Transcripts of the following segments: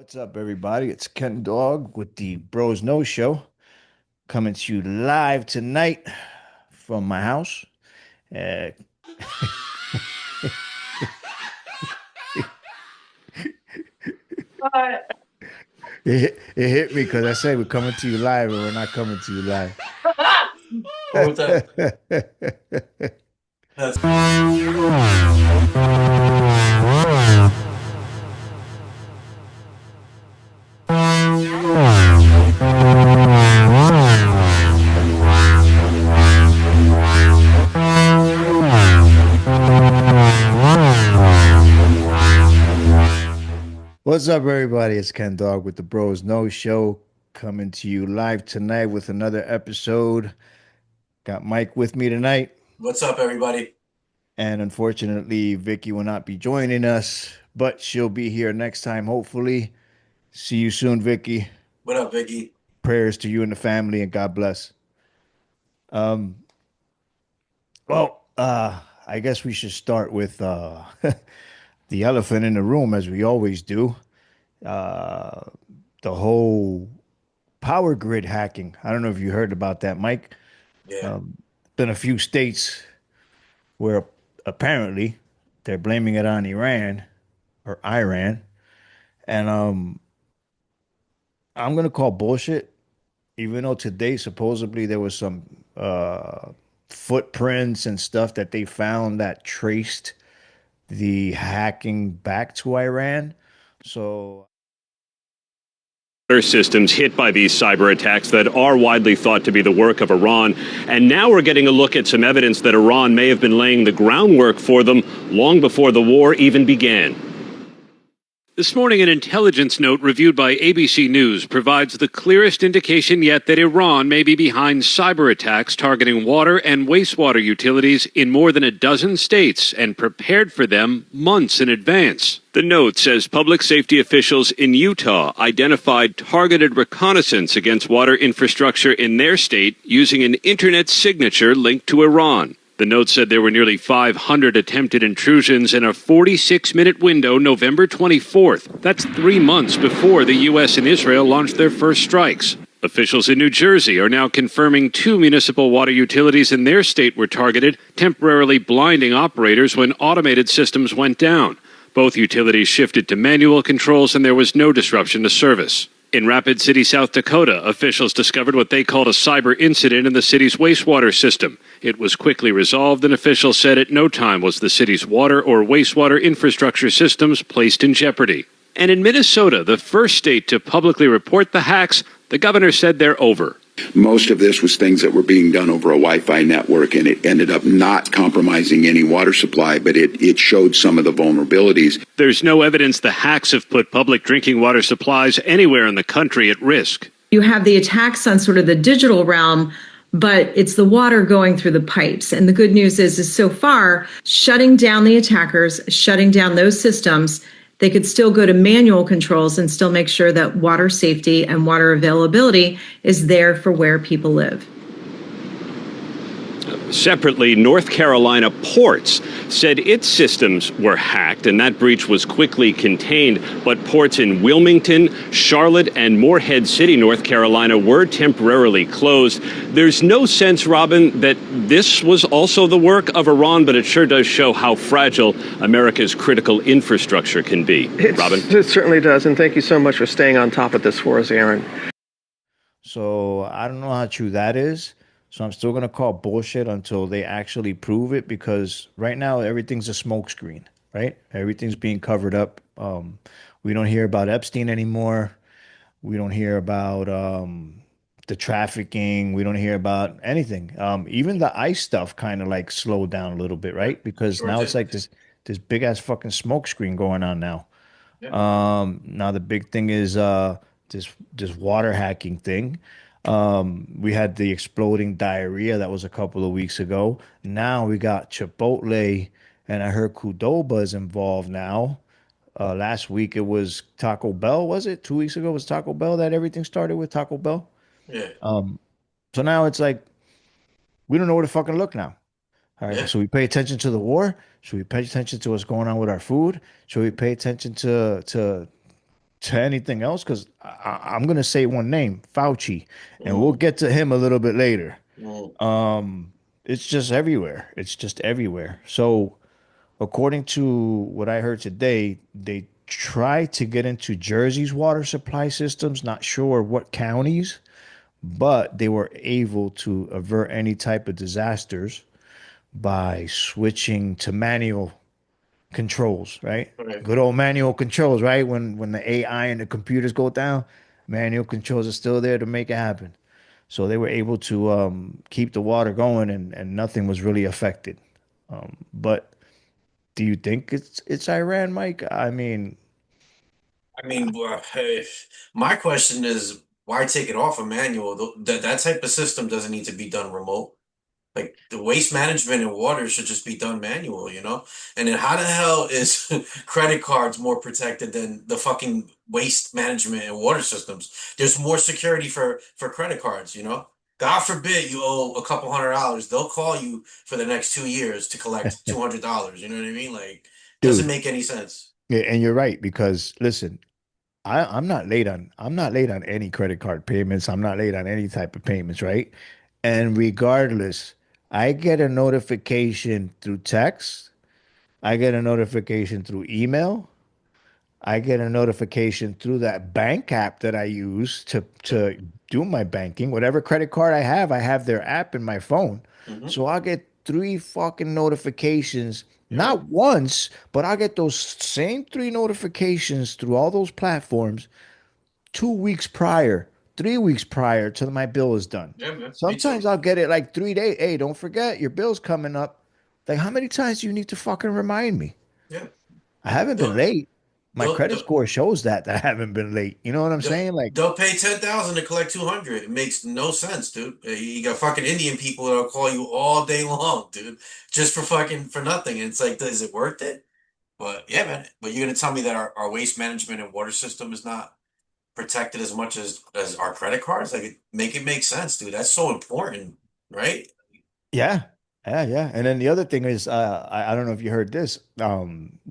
What's up, everybody? It's Ken Dog with the Bros No Show coming to you live tonight from my house. Uh, it hit me because I said we're coming to you live and we're not coming to you live. One more time. That's What's up, everybody? It's Ken Dog with the Bros No Show coming to you live tonight with another episode. Got Mike with me tonight, what's up, everybody? and unfortunately, Vicky will not be joining us, but she'll be here next time, hopefully. See you soon, Vicky. What up, Vicky? Prayers to you and the family, and God bless. Um, I guess we should start with the elephant in the room, as we always do. Uh, the whole power grid hacking. I don't know if you heard about that, Mike. Yeah, Um, been a few states where apparently they're blaming it on Iran or Iran, and I'm gonna call bullshit. Even though today supposedly there was some footprints and stuff that they found that traced the hacking back to Iran. So Systems hit by these cyber attacks that are widely thought to be the work of Iran. And now we're getting a look at some evidence that Iran may have been laying the groundwork for them long before the war even began. This morning, an intelligence note reviewed by ABC News provides the clearest indication yet that Iran may be behind cyber attacks targeting water and wastewater utilities in more than a dozen states and prepared for them months in advance. The note says public safety officials in Utah identified targeted reconnaissance against water infrastructure in their state using an internet signature linked to Iran. The note said there were nearly 500 attempted intrusions in a 46-minute window November 24th. That's 3 months before the U.S. and Israel launched their first strikes. Officials in New Jersey are now confirming 2 municipal water utilities in their state were targeted, temporarily blinding operators when automated systems went down. Both utilities shifted to manual controls and there was no disruption to service. In Rapid City, South Dakota, officials discovered what they called a cyber incident in the city's wastewater system. It was quickly resolved, and officials said at no time was the city's water or wastewater infrastructure systems placed in jeopardy. And in Minnesota, the first state to publicly report the hacks, the governor said they're over. Most of this was things that were being done over a Wi-Fi network, and it ended up not compromising any water supply, but it showed some of the vulnerabilities. There's no evidence the hacks have put public drinking water supplies anywhere in the country at risk. You have the attacks on sort of the digital realm, but it's the water going through the pipes. And the good news is so far, shutting down the attackers, shutting down those systems, they could still go to manual controls and still make sure that water safety and water availability is there for where people live. Separately, North Carolina ports said its systems were hacked, and that breach was quickly contained. But ports in Wilmington, Charlotte, and Morehead City, North Carolina, were temporarily closed. There's no sense, Robin, that this was also the work of Iran, but it sure does show how fragile America's critical infrastructure can be. Robin? It certainly does, and thank you so much for staying on top of this for us, Aaron. So I don't know how true that is. So I'm still gonna call bullshit until they actually prove it, because right now everything's a smokescreen, right? Everything's being covered up. We don't hear about Epstein anymore. We don't hear about the trafficking. We don't hear about anything. Even the ICE stuff kind of like slowed down a little bit, right? Because sure now it's did. like this big ass fucking smokescreen going on now. Now the big thing is this water hacking thing. We had the exploding diarrhea that was a couple of weeks ago. Now we got Chipotle, and I heard Qdoba is involved now. Last week it was Taco Bell, was it? 2 weeks ago it was Taco Bell that everything started with Taco Bell. Yeah, So now it's like we don't know where to fucking look now. All right, yeah. so we pay attention to the war. Should we pay attention to what's going on with our food? Should we pay attention to to anything else because I'm gonna say one name, Fauci, and we'll Mm, get to him a little bit later. mm. It's just everywhere. It's just everywhere. So, according to what I heard today, they tried to get into Jersey's water supply systems. Not sure what counties, but they were able to avert any type of disasters by switching to manual controls, right? Right. Good old manual controls, right? When the AI and the computers go down, manual controls are still there to make it happen. So they were able to keep the water going and nothing was really affected. But do you think it's Iran, Mike? I mean, I mean, hey, my question is, why take it off a manual? That type of system doesn't need to be done remote. Like the waste management and water should just be done manual, you know? And then how the hell is credit cards more protected than the fucking waste management and water systems? There's more security for credit cards, you know? God forbid you owe a couple $100. They'll call you for the next 2 years to collect $200. You know what I mean? Like, doesn't dude, make any sense. yeah, and you're right because listen, I'm not late on any credit card payments. I'm not late on any type of payments, right? And regardless, I get a notification through text, I get a notification through email, I get a notification through that bank app that I use Yep. to do my banking. Whatever credit card I have their app in my phone. Hmm. So I'll get three fucking notifications, Yep. not once, but I'll get those same three notifications through all those platforms 2 weeks prior, 3 weeks prior till my bill is done. Yeah, man. Me Sometimes too. I'll get it like 3 days. Hey, don't forget your bill's coming up. Like, how many times do you need to fucking remind me? Yeah. I haven't been They'll, late. My credit they'll, score shows that I haven't been late. You know what I'm They'll, saying? Like, they'll pay 10,000 to collect 200. It makes no sense, dude. You got fucking Indian people that'll call you all day long, dude, just for fucking for nothing. And it's like, is it worth it? But yeah, man. But you're gonna tell me that our waste management and water system is not protected as much as our credit cards? Like, make it make sense, dude. That's so important, right? yeah, yeah. And then the other thing is, I don't know if you heard this,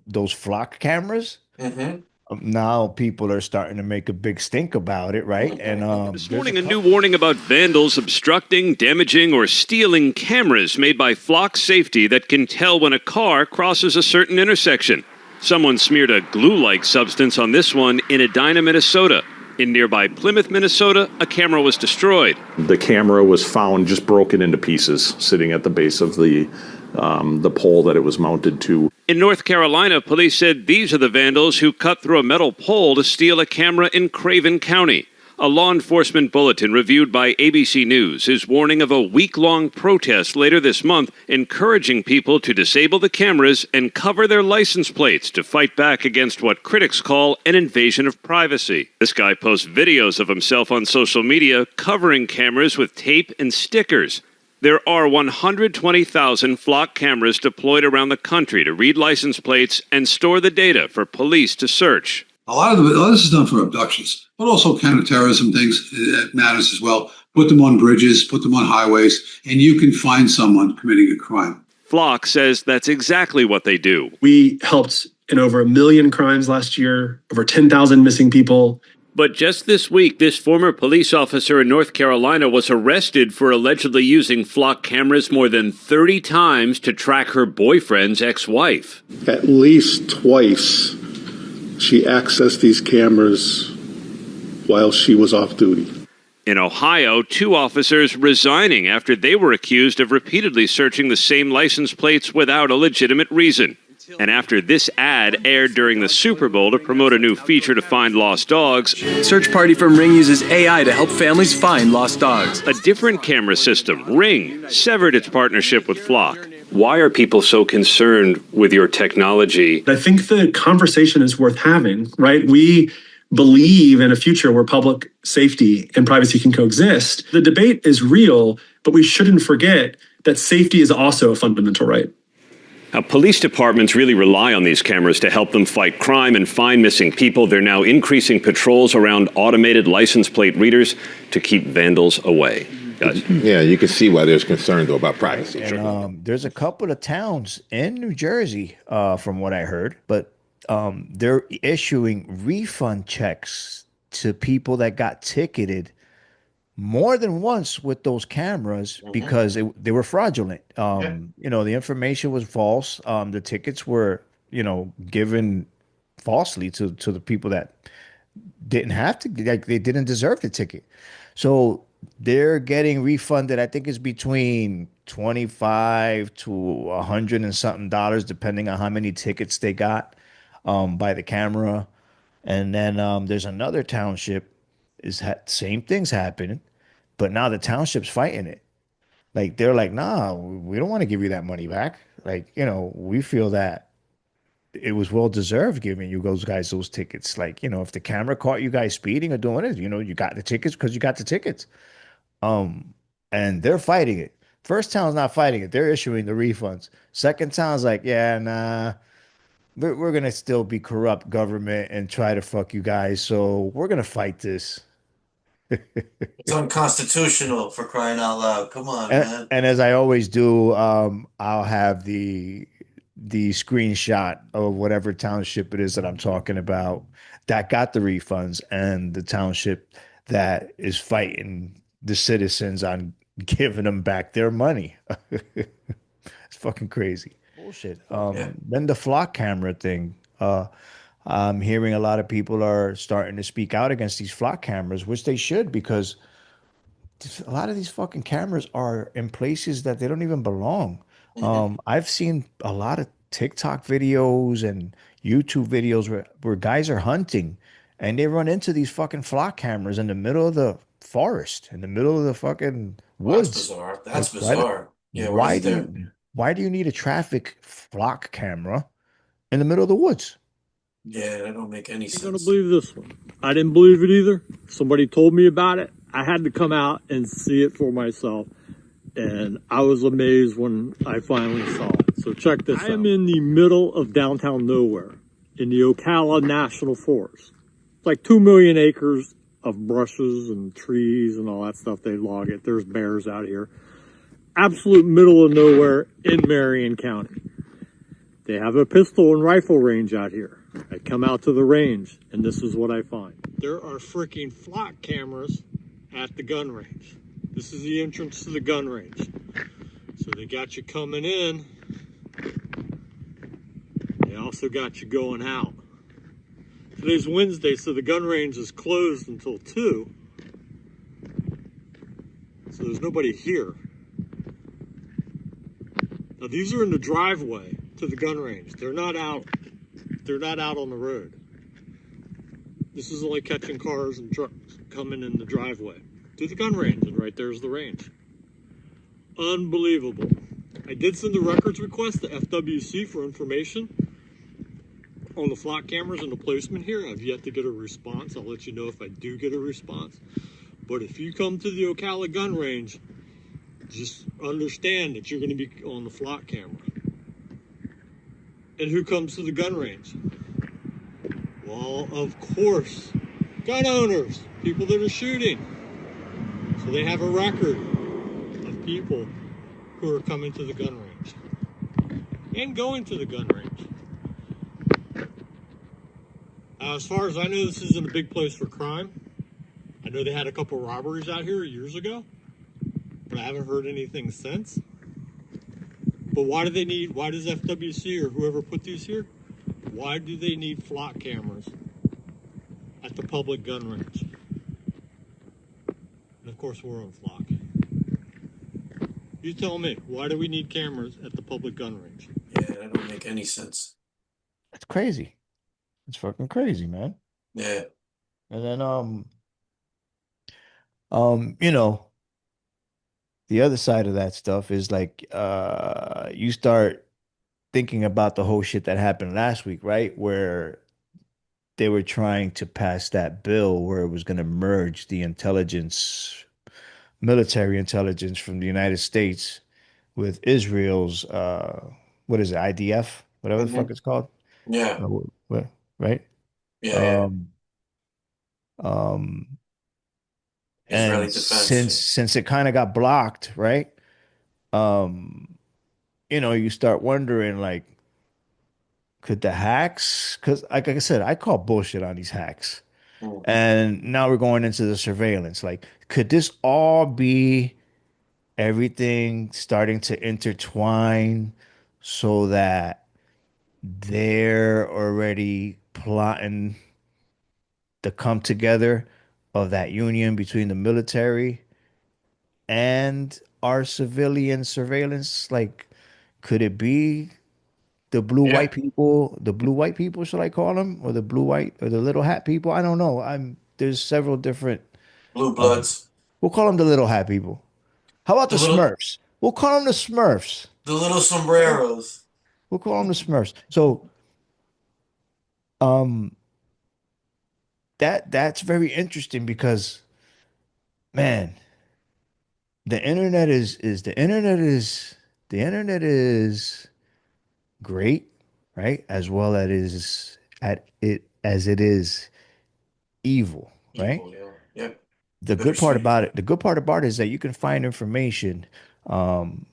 those flock cameras. Mm-hmm. Now people are starting to make a big stink about it, right? And This there's a morning, a new couple. warning about vandals obstructing, damaging, or stealing cameras made by Flock Safety that can tell when a car crosses a certain intersection. Someone smeared a glue-like substance on this one in Edina, Minnesota. In nearby Plymouth, Minnesota, a camera was destroyed. The camera was found just broken into pieces, sitting at the base of the pole that it was mounted to. In North Carolina, police said these are the vandals who cut through a metal pole to steal a camera in Craven County. A law enforcement bulletin reviewed by ABC News is warning of a week-long protest later this month, encouraging people to disable the cameras and cover their license plates to fight back against what critics call an invasion of privacy. This guy posts videos of himself on social media covering cameras with tape and stickers. There are 120,000 flock cameras deployed around the country to read license plates and store the data for police to search. A lot of this is done for abductions, but also counterterrorism things that matters as well. Put them on bridges, put them on highways, and you can find someone committing a crime. Flock says that's exactly what they do. We helped in over 1 million crimes last year, over 10,000 missing people. But just this week, this former police officer in North Carolina was arrested for allegedly using flock cameras more than 30 times to track her boyfriend's ex-wife. At least twice, she accessed these cameras while she was off duty. In Ohio, 2 officers resigning after they were accused of repeatedly searching the same license plates without a legitimate reason. And after this ad aired during the Super Bowl to promote a new feature to find lost dogs, search party from Ring uses AI to help families find lost dogs. A different camera system, Ring, severed its partnership with Flock. Why are people so concerned with your technology? I think the conversation is worth having, right? We believe in a future where public safety and privacy can coexist. The debate is real, but we shouldn't forget that safety is also a fundamental right. Now, police departments really rely on these cameras to help them fight crime and find missing people. They're now increasing patrols around automated license plate readers to keep vandals away. Guys. Yeah, you can see why there's concern, though, about privacy. And there's a couple of towns in New Jersey, from what I heard, but they're issuing refund checks to people that got ticketed more than once with those cameras Hmm. because they were fraudulent. Yeah. The information was false. The tickets were, given falsely to the people that didn't have to, like they didn't deserve the ticket. So they're getting refunded. I think it's between 25 to 100 and something dollars, depending on how many tickets they got by the camera. And then there's another township same things happening, but now the township's fighting it. Like they're like, nah, we don't want to give you that money back. Like, we feel that it was well deserved giving you those guys those tickets. Like, if the camera caught you guys speeding or doing it, you got the tickets because you got the tickets. Um, and they're fighting it. First town's not fighting it. They're issuing the refunds. Second town's like, yeah, nah, we're gonna still be corrupt government and try to fuck you guys. So we're gonna fight this. It's unconstitutional for crying out loud. Come on, And, man. and as I always do, I'll have the screenshot of whatever township it is that I'm talking about that got the refunds and the township that is fighting the citizens on giving them back their money. It's fucking crazy. Bullshit. Yeah. Then the flock camera thing. I'm hearing a lot of people are starting to speak out against these flock cameras, which they should because a lot of these fucking cameras are in places that they don't even belong. Hmm. I've seen a lot of TikTok videos and YouTube videos where guys are hunting and they run into these fucking flock cameras in the middle of the forest, in the middle of the fucking Well, that's woods. bizarre. Like That's bizarre. Yeah, why is why it do there? why do you need a traffic flock camera in the middle of the woods? Yeah, that don't make any Ain't gonna sense. believe this one. I didn't believe it either. Somebody told me about it. I had to come out and see it for myself. And I was amazed when I finally saw it. So check this out. I am in the middle of downtown nowhere in the Ocala National Forest. It's like 2 million acres of brushes and trees and all that stuff. They log it. There's bears out here. Absolute middle of nowhere in Marion County. They have a pistol and rifle range out here. I come out to the range, and this is what I find. There are freaking flock cameras at the gun range. This is the entrance to the gun range. So they got you coming in. They also got you going out. Today's Wednesday, so the gun range is closed until 2. So there's nobody here. Now these are in the driveway to the gun range. They're not out on the road. This is only catching cars and trucks coming in the driveway to the gun range, and right there's the range. Unbelievable. I did send a records request to FWC for information on the flock cameras and the placement here. I've yet to get a response. I'll let you know if I do get a response. But if you come to the Ocala gun range, just understand that you're going to be on the flock camera. And who comes to the gun range? Well, of course, gun owners, people that are shooting. So they have a record of people who are coming to the gun range and going to the gun range. As far as I know, this isn't a big place for crime. I know they had a couple robberies out here years ago, but I haven't heard anything since. But why does FWC or whoever put these here, why do they need flock cameras at the public gun range? And of course, we're on flock. You tell me, why do we need cameras at the public gun range? Yeah, that don't make any sense. It's crazy. It's fucking crazy, man. Yeah. And then you know, the other side of that stuff is like you start thinking about the whole shit that happened last week, right? Where they were trying to pass that bill where it was going to merge the military intelligence from the United States with Israel's what is it, IDF, whatever the fuck Hmm. it's called. Yeah. Right? Yeah. Yeah. Um um and Israeli defense. Yeah. since it kind of got blocked, right? Um you start wondering like Could the hacks, because like I said, I call bullshit on these hacks. Mm. And now we're going into the surveillance. Like, could this all be everything starting to intertwine so that they're already plotting the come together of that union between the military and our civilian surveillance? Like, could it be the blue Yeah. white people, the blue white people, should I call them, or the blue white or the little hat people? I don't know. There's several different. Blue bloods. We'll call them the little hat people. How about The the little Smurfs? We'll call them the Smurfs. the little sombreros. We'll call them the Smurfs. So, um, that's very interesting because, man, the internet is great, right? As well as it is evil, right? Evil, yeah. Yep. The good part Bittersweet. about it, the good part about it is that you can find information um,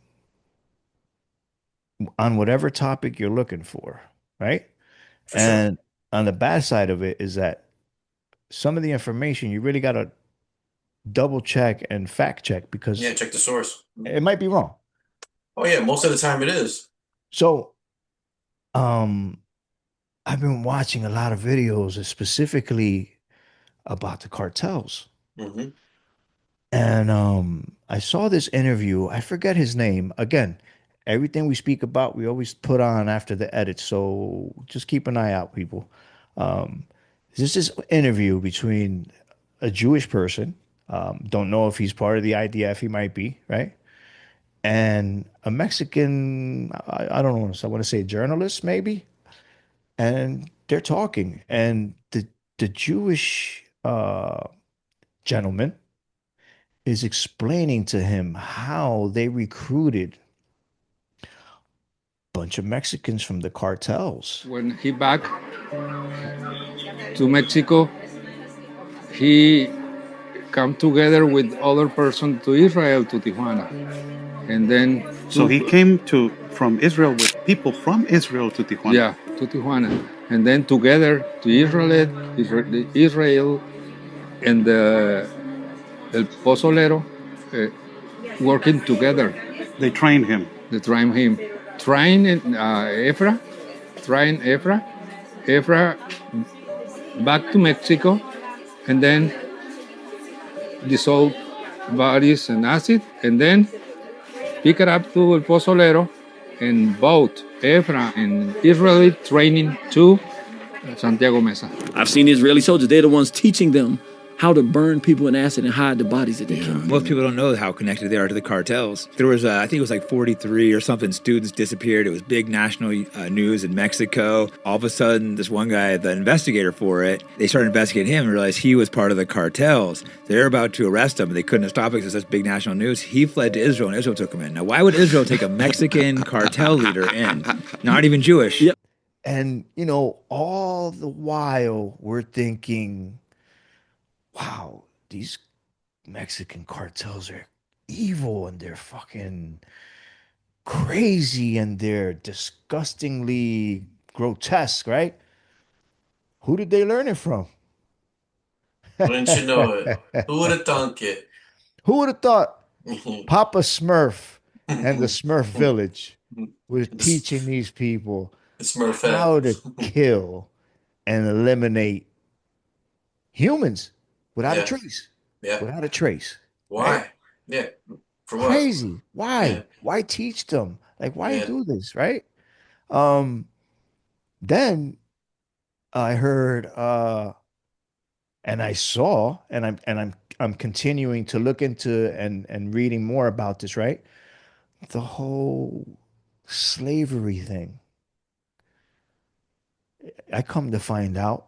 on whatever topic you're looking for, right? For sure. And on the bad side of it is that some of the information you really got to double check and fact check Yeah, because check the source. it might be wrong. Oh yeah, most of the time it is. So, um, I've been watching a lot of videos specifically about the cartels. Hmm. And I saw this interview. I forget his name. Again, everything we speak about, we always put on after the edit. So just keep an eye out, people. Um, this is an interview between a Jewish person. Don't know if he's part of the IDF. He might be, right? And a Mexican, I don't know, I want to say journalist, maybe. And they're talking. And the Jewish gentleman is explaining to him how they recruited a bunch of Mexicans from the cartels. When he back to Mexico, he come together with other person to Israel, to Tijuana. And then... So he came from Israel with people from Israel to Tijuana? Yeah, to Tijuana. And then together to Israel and El Pozolero working together. They trained him. They trained him. Train Efra back to Mexico, and then dissolve bodies and acid, and then pick it up to El Pozolero, and both Efra and Israeli training to Santiago Mesa. I've seen Israeli soldiers, they're the ones teaching them how to burn people in acid and hide the bodies that they kill. Most people don't know how connected they are to the cartels. There was, I think it was like 43 or something students disappeared. It was big national news in Mexico. All of a sudden, this one guy, the investigator for it, they started investigating him and realized he was part of the cartels. They're about to arrest him, and they couldn't stop it because it's such big national news. He fled to Israel, and Israel took him in. Now, why would Israel take a Mexican cartel leader in? Not even Jewish. Yep. And, you know, all the while we're thinking, wow, these Mexican cartels are evil and they're fucking crazy and they're disgustingly grotesque, right? Who did they learn it from? Wouldn't you know it? Who would have thunk it? Who would have thought Papa Smurf and the Smurf village was teaching these people how to kill and eliminate humans without a trace? Yeah. Without a trace. Why? Right? Yeah. For what? Crazy. Why? Yeah. Why teach them? Like, why Yeah. do this, right? Then I heard and I saw, and I'm continuing to look into and reading more about this, right? The whole slavery thing. I come to find out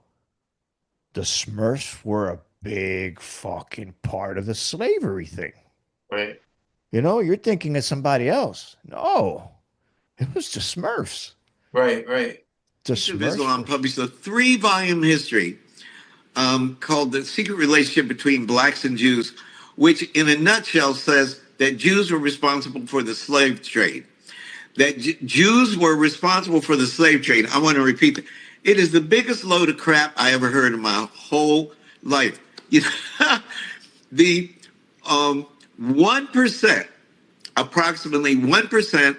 the Smurfs were a big fucking part of the slavery thing. Right. You know, you're thinking of somebody else. No, it was the Smurfs. Right, right. The Nation of Smurfs. Islam published a 3-volume history called The Secret Relationship Between Blacks and Jews, which in a nutshell says that Jews were responsible for the slave trade. that Jews were responsible for the slave trade. I want to repeat that. It is the biggest load of crap I ever heard in my whole life. You know, the 1%, approximately 1%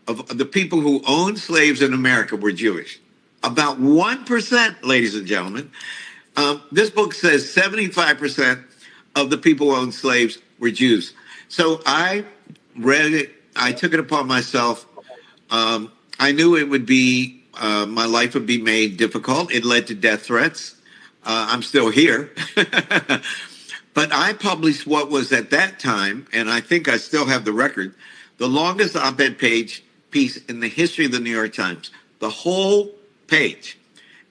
of the people who owned slaves in America were Jewish. About 1%, ladies and gentlemen. This book says 75% of the people who owned slaves were Jews. So I read it. I took it upon myself. I knew it would be, my life would be made difficult. It led to death threats. I'm still here. But I published what was at that time, and I think I still have the record, the longest op-ed piece in the history of the New York Times. The whole page.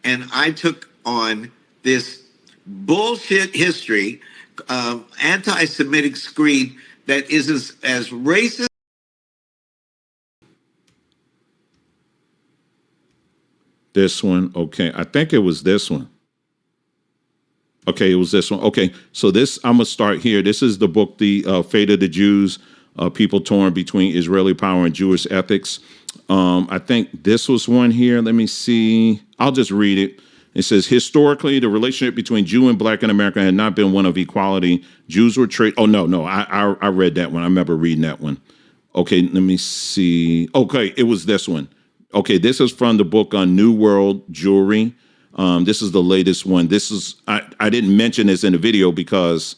And I took on this bullshit history, anti-Semitic screed that is as racist. This one, okay. I think it was this one. Okay, it was this one. Okay, so this, I'm going to start here. This is the book, The Fate of the Jews, People Torn Between Israeli Power and Jewish Ethics. I think this was one here. Let me see. I'll just read it. It says, historically, the relationship between Jew and Black in America had not been one of equality. Jews were treated. Oh, no. I read that one. I remember reading that one. Okay, let me see. Okay, it was this one. Okay, this is from the book on New World Jewry. This is the latest one. This is, I didn't mention this in the video because,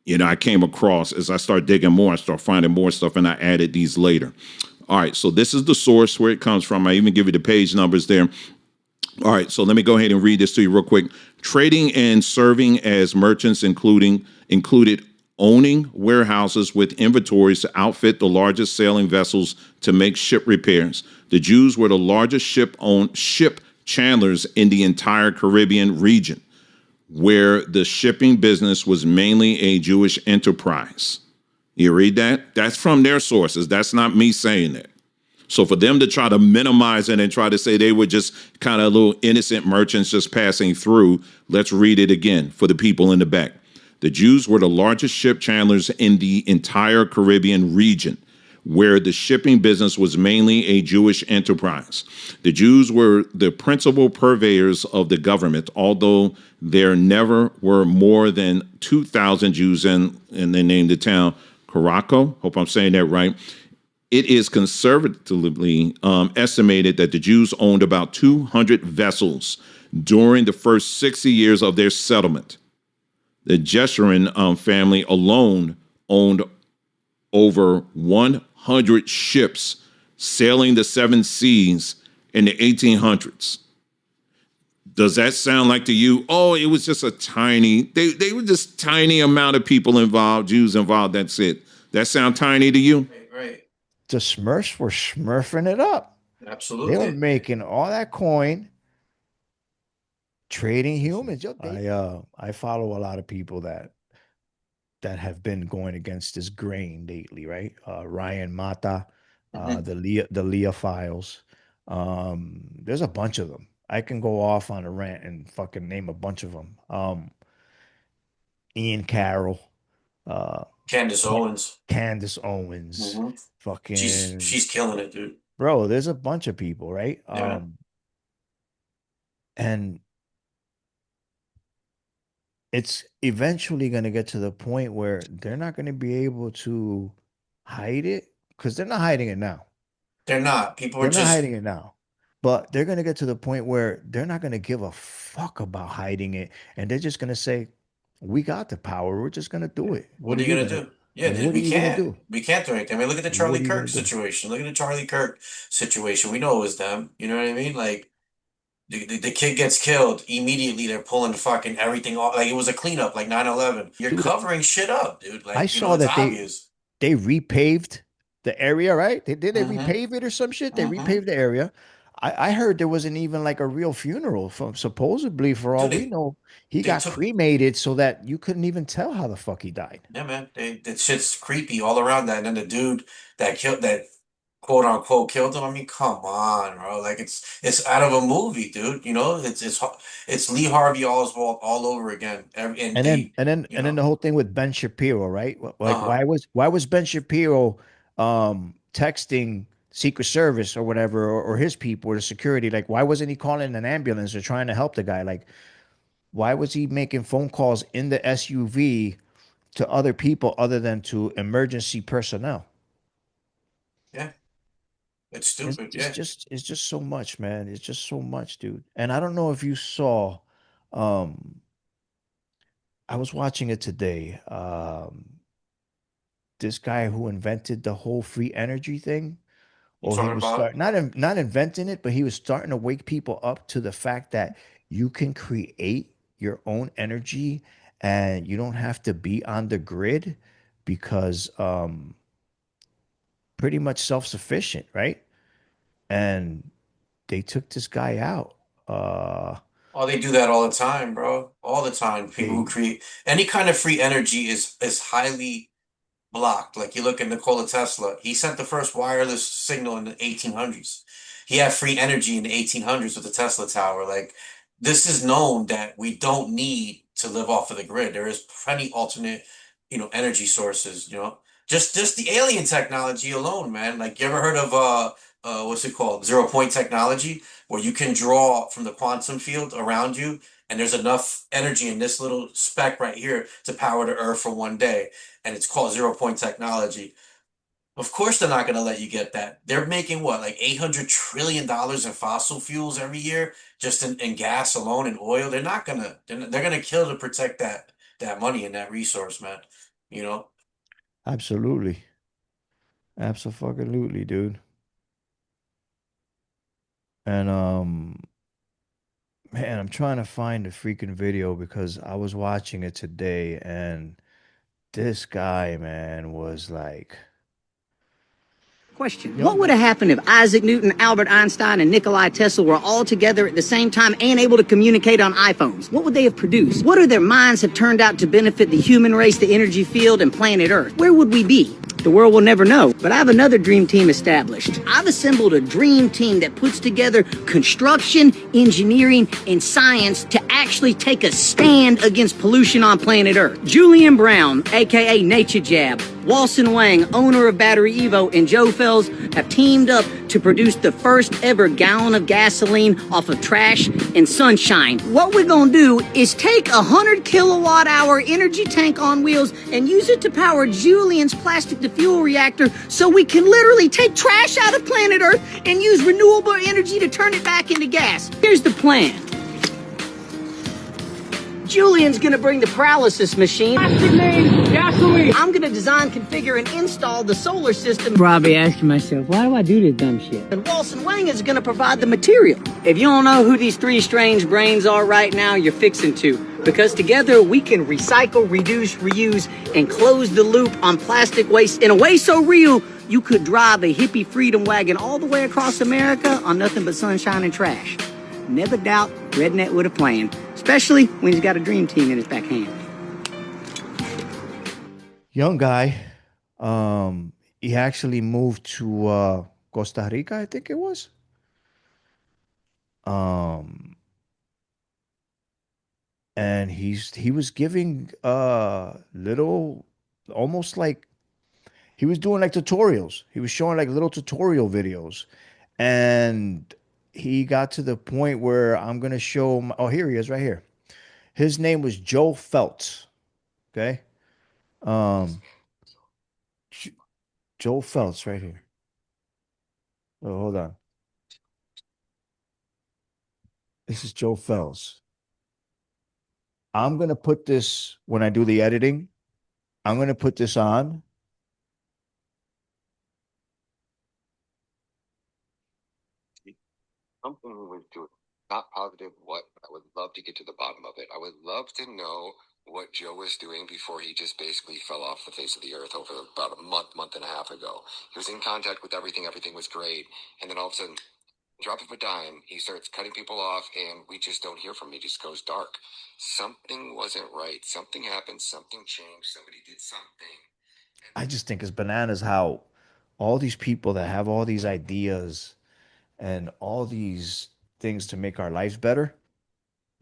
you know, I came across, as I start digging more, I start finding more stuff, and I added these later. All right, so this is the source where it comes from. I even give you the page numbers there. All right, so let me go ahead and read this to you real quick. Trading and serving as merchants included owning warehouses with inventories to outfit the largest sailing vessels to make ship repairs. The Jews were the largest ship chandlers in the entire Caribbean region, where the shipping business was mainly a Jewish enterprise. You read that? That's from their sources. That's not me saying it. So for them to try to minimize it and try to say they were just kind of little innocent merchants just passing through, let's read it again for the people in the back. The Jews were the largest ship chandlers in the entire Caribbean region, where the shipping business was mainly a Jewish enterprise. The Jews were the principal purveyors of the government, although there never were more than 2,000 Jews and they named the town Caraco. Hope I'm saying that right. It is conservatively estimated that the Jews owned about 200 vessels during the first 60 years of their settlement. The Jeshurun family alone owned over 100 ships sailing the seven seas in the 1800s. Does that sound like to you? Oh, it was just a tiny, they were just tiny amount of people involved, Jews involved, that's it. That sound tiny to you? Right. The Smurfs were smurfing it up. Absolutely. They were making all that coin, trading humans. I follow a lot of people that have been going against this grain lately, right? Ryan Mata, the Leah files. There's a bunch of them. I can go off on a rant and fucking name a bunch of them. Ian Carroll, Candace Owens. Candace Owens, fucking. She's killing it, dude. Bro, there's a bunch of people, right? Yeah. And it's eventually going to get to the point where they're not going to be able to hide it, because they're not hiding it now. They're not. They're not hiding it now. But they're going to get to the point where they're not going to give a fuck about hiding it. And they're just going to say, we got the power. We're just going to do it. What are you going to do? Yeah, what we can't. Do? We can't do anything. I mean, look at the Charlie Kirk situation. Look at the Charlie Kirk situation. We know it was them. You know what I mean? Like, the kid gets killed. Immediately, they're pulling fucking everything off. Like, it was a cleanup, like 9/11. You're covering shit up, dude. Like, I saw that they repaved the area, right? They repave it or some shit? They repaved the area. I heard there wasn't even like a real funeral supposedly, for all we know. He got cremated so that you couldn't even tell how the fuck he died. Yeah, man. That shit's creepy all around that. And then the dude that quote unquote killed him. I mean, come on, bro. Like it's out of a movie, dude. You know, it's Lee Harvey Oswald all over again. And then the whole thing with Ben Shapiro, right? Like why was Ben Shapiro texting Secret Service or whatever, or his people or the security. Like, why wasn't he calling an ambulance or trying to help the guy? Like, why was he making phone calls in the SUV to other people other than to emergency personnel? Yeah, it's It's, stupid. it's Yeah. just it's just so much, man. It's just so much, dude. And I don't know if you saw, um, I was watching it today. This guy who invented the whole free energy thing, You or he talking was about? not inventing it, but he was starting to wake people up to the fact that you can create your own energy and you don't have to be on the grid because pretty much self-sufficient, right? And they took this guy out. Oh, they do that all the time, bro. All the time. People who They create any kind of free energy is highly blocked. Like you look at Nikola Tesla, he sent the first wireless signal in the 1800s. He had free energy in the 1800s with the Tesla tower. Like this is known that we don't need to live off of the grid. There is plenty alternate, energy sources, Just the alien technology alone, man. Like you ever heard of what's it called? Zero point technology, where you can draw from the quantum field around you and there's enough energy in this little speck right here to power the earth for one day, and it's called zero point technology. Of course, they're not going to let you get that. They're making what, like $800 trillion in fossil fuels every year, just in gas alone and oil. They're not gonna. They're gonna kill to protect that money and that resource, man. You know. absolutely, absolutely, dude. And man, I'm trying to find the freaking video because I was watching it today and this guy, man, was like, Question. yo, What would have happened if Isaac Newton, Albert Einstein, and Nikolai Tesla were all together at the same time and able to communicate on iPhones? What would they have produced? What of their minds have turned out to benefit the human race, the energy field, and planet Earth? Where would we be? The world will never know, but I have another dream team established. I've assembled a dream team that puts together construction, engineering, and science to actually take a stand against pollution on planet Earth. Julian Brown, aka Nature Jab, Walson Wang, owner of Battery Evo, and Joe Fells have teamed up to produce the first ever gallon of gasoline off of trash and sunshine. What we're gonna do is take a 100 kilowatt hour energy tank on wheels and use it to power Julian's plastic to fuel reactor so we can literally take trash out of planet Earth and use renewable energy to turn it back into gas. Here's the plan. Julian's gonna bring the paralysis machine. Gasoline. I'm gonna design, configure, and install the solar system. Probably asking myself, why do I do this dumb shit? And Walson Wang is gonna provide the material. If you don't know who these three strange brains are right now, you're fixing to. Because together we can recycle, reduce, reuse, and close the loop on plastic waste in a way so real you could drive a hippie freedom wagon all the way across America on nothing but sunshine and trash. Never doubt Redneck with a plan, especially when he's got a dream team in his backhand. young guy. He actually moved to Costa Rica, I think it was. Um, and he was giving little, almost like he was doing like tutorials. He was showing like little tutorial videos, and he got to the point where I'm gonna show him. Oh, here he is, right here. His name was Joe Feltz. Okay, um, J- Joe Feltz, right here. Oh, hold on. This is Joe Feltz. I'm gonna put this when I do the editing. I'm gonna put this on. Something was doing. Not positive what, but I would love to get to the bottom of it. I would love to know what Joe was doing before he just basically fell off the face of the earth over about a month and a half ago. He was in contact with everything was great, and then all of a sudden, drop of a dime, he starts cutting people off, and we just don't hear from him. He just goes dark. Something wasn't right. Something happened. Something changed. Somebody did something. I just think it's bananas how all these people that have all these ideas and all these things to make our lives better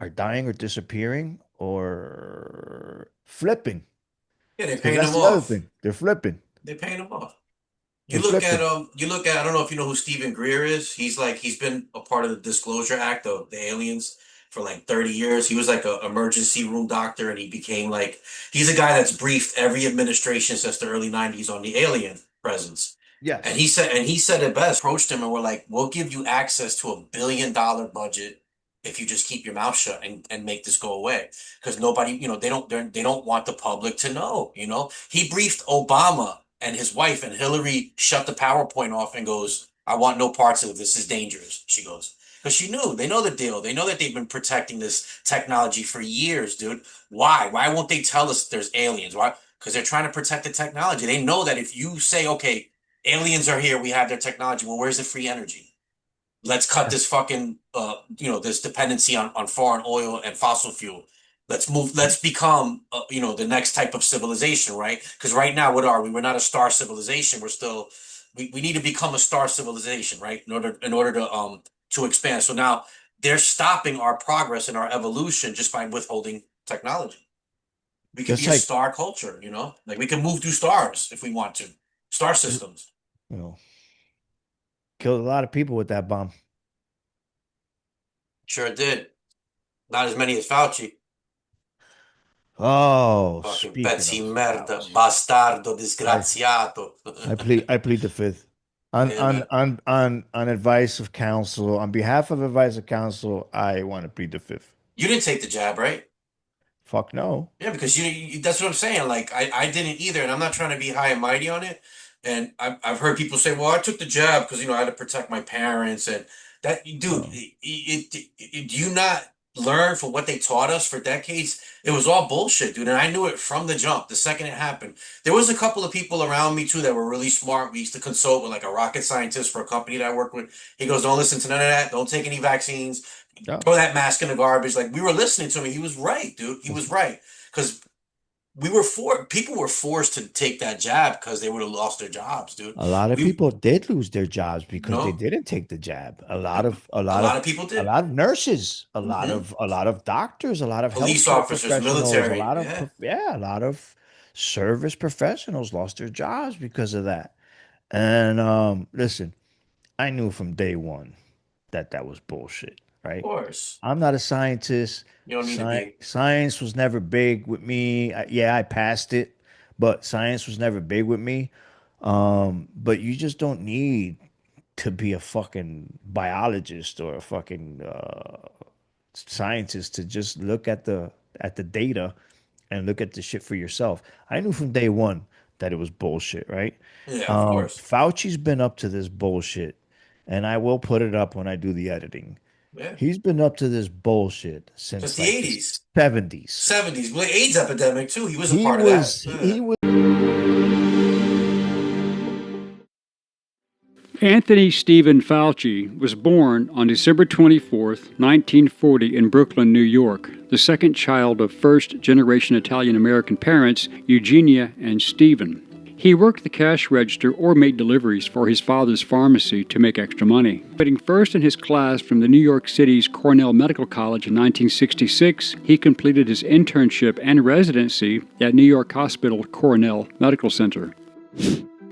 are dying or disappearing or flipping. Yeah, they're Because paying that's them the other off. thing. They're flipping. They're paying them off. You look at I don't know if you know who Stephen Greer is. He's been a part of the Disclosure Act of the aliens for like 30 years. He was like an emergency room doctor, and he became like he's a guy that's briefed every administration since the early 90s on the alien presence. Yes. And he said it best, approached him and we're like, we'll give you access to $1 billion budget if you just keep your mouth shut and make this go away. Because nobody, they don't want the public to know, He briefed Obama and his wife, and Hillary shut the PowerPoint off and goes, I want no parts of it. This is dangerous. She goes, because she knew, they know the deal. They know that they've been protecting this technology for years, dude. Why? Why won't they tell us there's aliens? Why? Because they're trying to protect the technology. They know that if you say, okay, aliens are here, we have their technology. Well, where's the free energy? Let's cut this fucking, this dependency on foreign oil and fossil fuel. Let's become, the next type of civilization, right? Because right now, what are we? We're not a star civilization. We need to become a star civilization, right? In order to expand. So now they're stopping our progress and our evolution just by withholding technology. We could be a star culture, like we can move through stars if we want to. Star systems. Killed a lot of people with that bomb. Sure did. Not as many as Fauci. Oh, fucking speaking pezzi of merda, Fauci, bastardo, disgraziato. I plead the fifth. On advice of counsel, on behalf of advice of counsel, I want to plead the fifth. You didn't take the jab, right? Fuck no. Yeah, because you that's what I'm saying. Like I didn't either, and I'm not trying to be high and mighty on it. And I've heard people say, "Well, I took the jab because I had to protect my parents." And that, dude, do you not learn from what they taught us for decades? It was all bullshit, dude. And I knew it from the jump. The second it happened, there was a couple of people around me too that were really smart. We used to consult with like a rocket scientist for a company that I worked with. He goes, "Don't listen to none of that. Don't take any vaccines. Throw that mask in the garbage." Like, we were listening to him. He was right, dude. He was right. Because people were forced to take that jab because they would have lost their jobs, dude. A lot of people did lose their jobs because they didn't take the jab. A lot of people did. A lot of nurses, a lot of doctors, a lot of police healthcare officers, professionals, military, a lot of service professionals lost their jobs because of that. And listen, I knew from day one that was bullshit, right? Of course. I'm not a scientist. You don't need to be. Science was never big with me. I passed it, but science was never big with me. But you just don't need to be a fucking biologist or a fucking scientist to just look at the data and look at the shit for yourself. I knew from day one that it was bullshit, right? Yeah, of course. Fauci's been up to this bullshit, and I will put it up when I do the editing. Yeah. He's been up to this bullshit since the like 80s. 70s. 70s. Well, AIDS epidemic too. He was a part of that. He was. Anthony Stephen Fauci was born on December 24, 1940 in Brooklyn, New York, the second child of first-generation Italian-American parents, Eugenia and Stephen. He worked the cash register or made deliveries for his father's pharmacy to make extra money. Getting first in his class from the New York City's Cornell Medical College in 1966, he completed his internship and residency at New York Hospital Cornell Medical Center.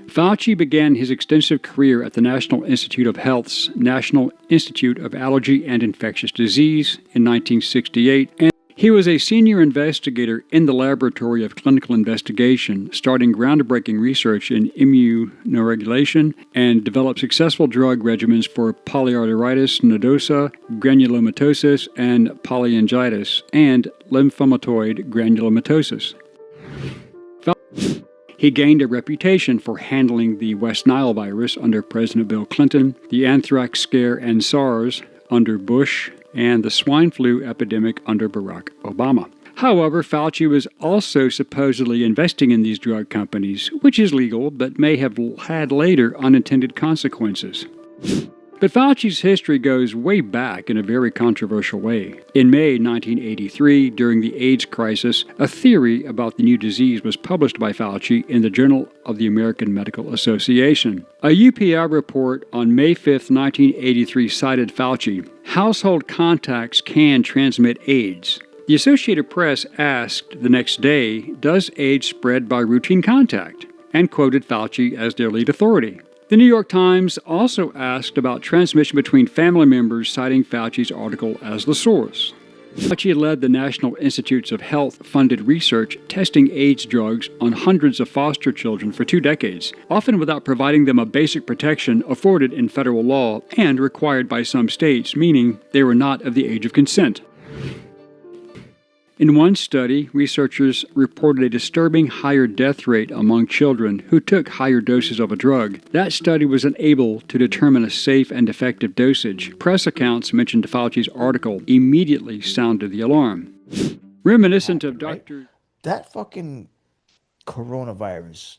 Fauci began his extensive career at the National Institute of Health's National Institute of Allergy and Infectious Disease in 1968, and he was a senior investigator in the Laboratory of Clinical Investigation, starting groundbreaking research in immunoregulation, and developed successful drug regimens for polyarteritis nodosa, granulomatosis, and polyangiitis, and lymphomatoid granulomatosis. He gained a reputation for handling the West Nile virus under President Bill Clinton, the anthrax scare and SARS under Bush, and the swine flu epidemic under Barack Obama. However, Fauci was also supposedly investing in these drug companies, which is legal but may have had later unintended consequences. But Fauci's history goes way back in a very controversial way. In May 1983, during the AIDS crisis, a theory about the new disease was published by Fauci in the Journal of the American Medical Association. A UPI report on May 5, 1983 cited Fauci, "Household contacts can transmit AIDS." The Associated Press asked the next day, "Does AIDS spread by routine contact?" and quoted Fauci as their lead authority. The New York Times also asked about transmission between family members, citing Fauci's article as the source. Fauci led the National Institutes of Health funded research testing AIDS drugs on hundreds of foster children for 2 decades, often without providing them a basic protection afforded in federal law and required by some states, meaning they were not of the age of consent. In one study, researchers reported a disturbing higher death rate among children who took higher doses of a drug. That study was unable to determine a safe and effective dosage. Press accounts mentioned Fauci's article immediately sounded the alarm. Reminiscent of Dr. That fucking coronavirus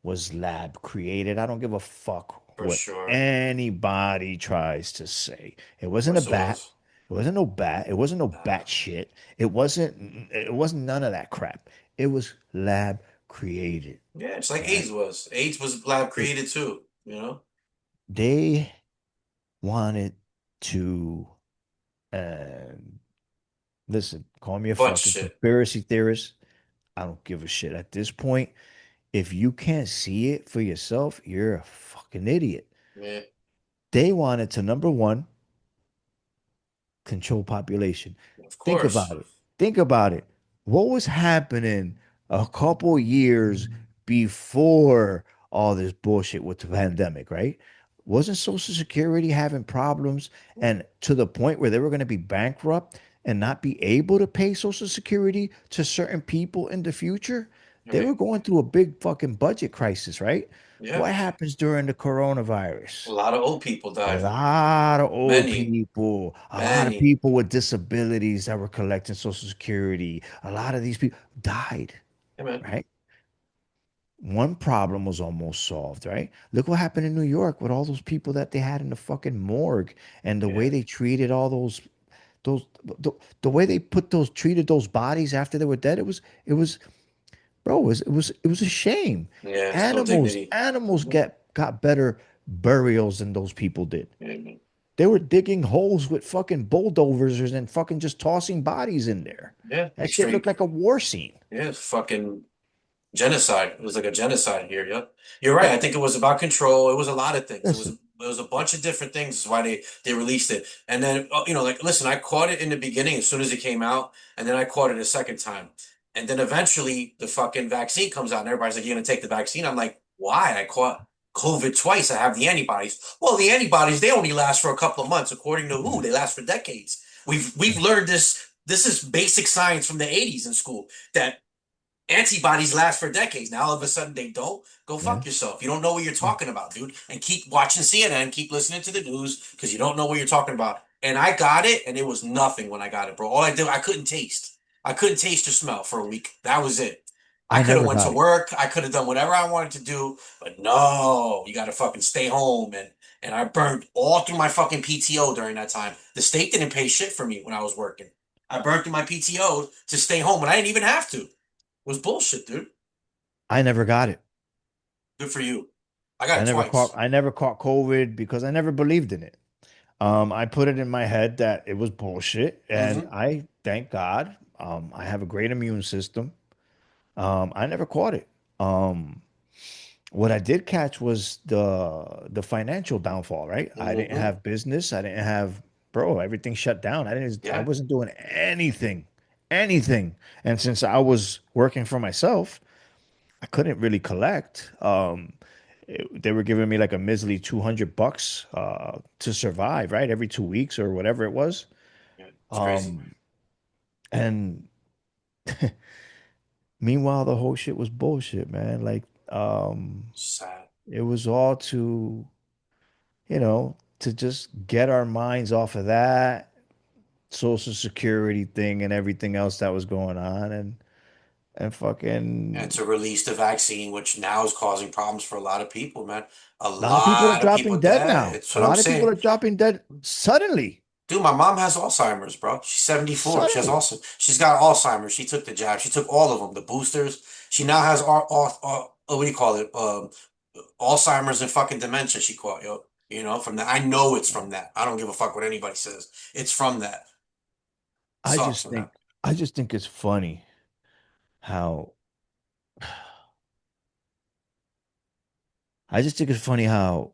was lab created. I don't give a fuck For what sure. anybody tries to say. It wasn't a Of course it bat. was. It wasn't no bat. It wasn't no bat shit. It wasn't none of that crap. It was lab created. Yeah, it's like Right? AIDS was. AIDS was lab created too, you know? They wanted to listen, call me a Bunch fucking shit. conspiracy theorist. I don't give a shit. At this point, if you can't see it for yourself, you're a fucking idiot. Yeah. They wanted to, number one, control population. Of Think course. about it. Think about it. What was happening a couple years before all this bullshit with the pandemic, right? Wasn't Social Security having problems and to the point where they were going to be bankrupt and not be able to pay Social Security to certain people in the future? They were Right. going through a big fucking budget crisis, right? Yeah. What happens during the A coronavirus? lot of old people A died. lot of old Many. people, a lot of Many. people with disabilities that were collecting Social Security. A lot of these people died, Yeah, man. right? One problem was almost solved, right? Look what happened in New York with all those people that they had in the fucking morgue and the way Yeah. they treated all those the way they put those treated those bodies after they were dead. It was bro, it was a shame. Yeah, it's no Animals dignity. animals got better burials than those people did. Yeah, man. They were digging holes with fucking bulldozers and fucking just tossing bodies in there. Yeah, That shit looked like a war scene. Yeah, it's fucking genocide. It was like a genocide here. Yep. You're right. I think it was about control. It was a lot of things. Listen, It was a bunch of different things. Is why they released it. And then like listen, I caught it in the beginning as soon as it came out, and then I caught it a second time. And then eventually the fucking vaccine comes out and everybody's like, you're gonna take the vaccine. I'm like, why? I caught COVID twice. I have the antibodies. Well, the antibodies, they only last for a couple of months, according to who? They last for decades. We've learned this. This is basic science from the 80s in school that antibodies last for decades. Now all of a sudden they don't. Go yeah. fuck yourself. You don't know what you're talking about, dude. And keep watching CNN, keep listening to the news because you don't know what you're talking about. And I got it, and it was nothing when I got it, bro. All I did, I couldn't taste. I couldn't taste or smell for a week. That was it. I I could have never went to got it. work. I could have done whatever I wanted to do, but no, you got to fucking stay home. And I burned all through my fucking PTO during that time. The state didn't pay shit for me when I was working. I burned through my PTO to stay home, and I didn't even have to. It was bullshit, dude. I never got it. Good for you. I got it twice. I never caught COVID because I never believed in it. I put it in my head that it was bullshit, and Mm-hmm. I thank God. I have a great immune system. I never caught it. Um, what I did catch was the financial downfall, right? I didn't Mm-hmm. have business. I didn't have, bro, everything shut down. I Yeah. wasn't doing anything. And since I was working for myself, I couldn't really collect. They were giving me like a measly $200 to survive, right? Every 2 weeks or whatever it was. Yeah. It's crazy. And meanwhile, the whole shit was bullshit, man. Like, Sad. it was all to just get our minds off of that social security thing and everything else that was going on and And fucking to release the vaccine, which now is causing problems for a lot of people, man. A a lot of people are lot of people dropping dead dead. now. It's A what I'm lot of people saying. are dropping dead suddenly. Dude, my mom has Alzheimer's, bro. She's 74. She has Suddenly. also she's got Alzheimer's. She took the jab. She took all of them, the boosters. She now has what do you call it? Alzheimer's and fucking dementia. She caught, yo. You know, from that. I know it's from that. I don't give a fuck what anybody says. It's from that. I Sucks, just man. think I just think it's funny how I just think it's funny how